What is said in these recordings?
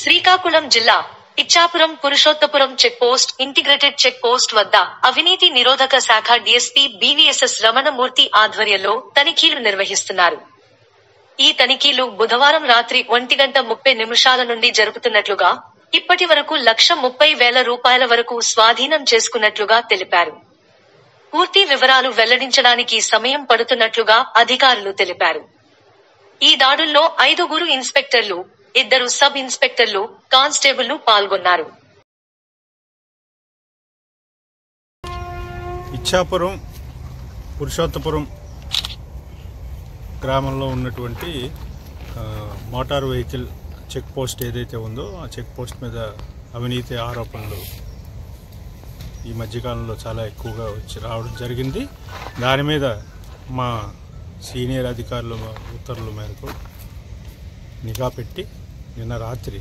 శ్రీకాకుళం జిల్లా Ichchapuram Purushottapuram check post integrated check post వద్ద అవినీతి నిరోధక శాఖ డీఎస్పీ బీవీఎస్ఎస్ రమణమూర్తి ఆధ్వర్యంలో తనిఖీలు నిర్వహిస్తున్నారు. ఈ తనిఖీలు బుధవారం రాత్రి 1:30 నుండి జరుపుతున్నట్లుగా, ఇప్పటి వరకు 1,30,000 రూపాయల వరకు స్వాధీనం చేసుకున్నట్లుగా తెలిపారు. పూర్తి వివరాలు వెల్లడించడానికి సమయం పడుతున్నట్లుగా అధికారులు తెలిపారు. ఈ దాడుల్లో 5 ఇన్స్పెక్టర్లు, 2 సబ్ ఇన్స్పెక్టర్లు, కానిస్టేబుళ్లు పాల్గొన్నారు. ఇచ్చాపురం పురుషోత్తపురం గ్రామంలో ఉన్నటువంటి మోటార్ వెహికల్ చెక్ పోస్ట్ ఏదైతే ఉందో ఆ చెక్ పోస్ట్ మీద అవినీతి ఆరోపణలు ఈ మధ్యకాలంలో చాలా ఎక్కువగా రావడం జరిగింది. దాని మీద మా సీనియర్ అధికారుల ఉత్తర్వుల మేరకు నిఘా పెట్టి నిన్న రాత్రి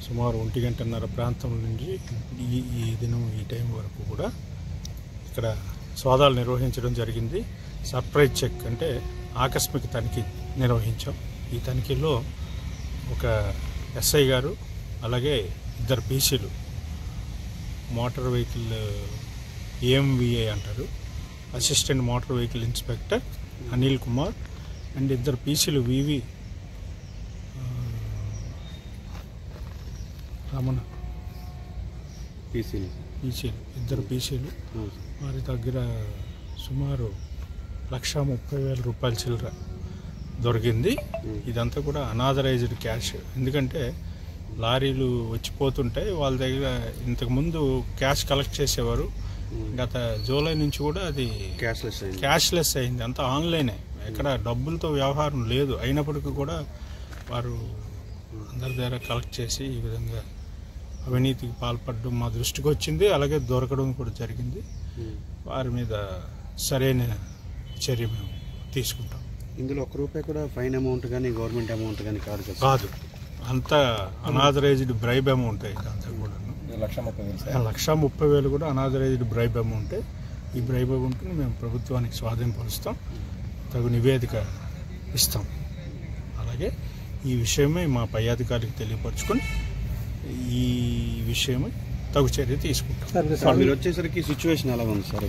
సుమారు 1:30 ప్రాంతం నుండి ఈ దినం ఈ టైం వరకు కూడా ఇక్కడ సోదాలు నిర్వహించడం జరిగింది. సర్ప్రైజ్ చెక్ అంటే ఆకస్మిక తనిఖీ నిర్వహించాం. ఈ తనిఖీలో ఒక ఎస్ఐ గారు, అలాగే 2 పీసీలు, మోటార్ వెహికల్ ఏఎంవిఏ అంటారు, assistant motor vehicle inspector Anil Kumar, and 2 పీసీలు వివి రమణ పీసీలు 2 పీసీలు వారి దగ్గర సుమారు 1,30,000 రూపాయల చిల్లర దొరికింది. ఇదంతా కూడా అనాథరైజ్డ్ క్యాష్. ఎందుకంటే లారీలు వచ్చిపోతుంటాయి, వాళ్ళ దగ్గర ఇంతకుముందు క్యాష్ కలెక్ట్ చేసేవారు. గత జూలై నుంచి కూడా అది క్యాష్లెస్ అయింది. అంతా ఆన్లైనే, ఎక్కడ డబ్బులతో వ్యవహారం లేదు. అయినప్పటికీ కూడా వారు అందరి దగ్గర కలెక్ట్ చేసి ఈ విధంగా అవినీతికి పాల్పడడం మా దృష్టికి వచ్చింది. అలాగే దొరకడం కూడా జరిగింది. వారి మీద సరైన చర్య మేము తీసుకుంటాం. ఇందులో ₹1 కూడా ఫైన్ అమౌంట్ కానీ గవర్నమెంట్ అమౌంట్ కానీ కాదు, అంతా అనాథరైజ్డ్ బ్రైబ్ అమౌంట్. ఇదంతా కూడా 1,30,000 కూడా అనాథరైజ్డ్ బ్రైబ్ అమౌంట్. ఈ బ్రైబ్ అమౌంట్ని మేము ప్రభుత్వానికి స్వాధీనపరుస్తాం, తగు నివేదిక ఇస్తాం. అలాగే ఈ విషయమే మా పై అధికారికి తెలియపరచుకొని ఈ విషయమై తగు చర్య తీసుకుంటాం. మీరు వచ్చేసరికి సిచ్యువేషన్ ఎలా ఉంది సార్?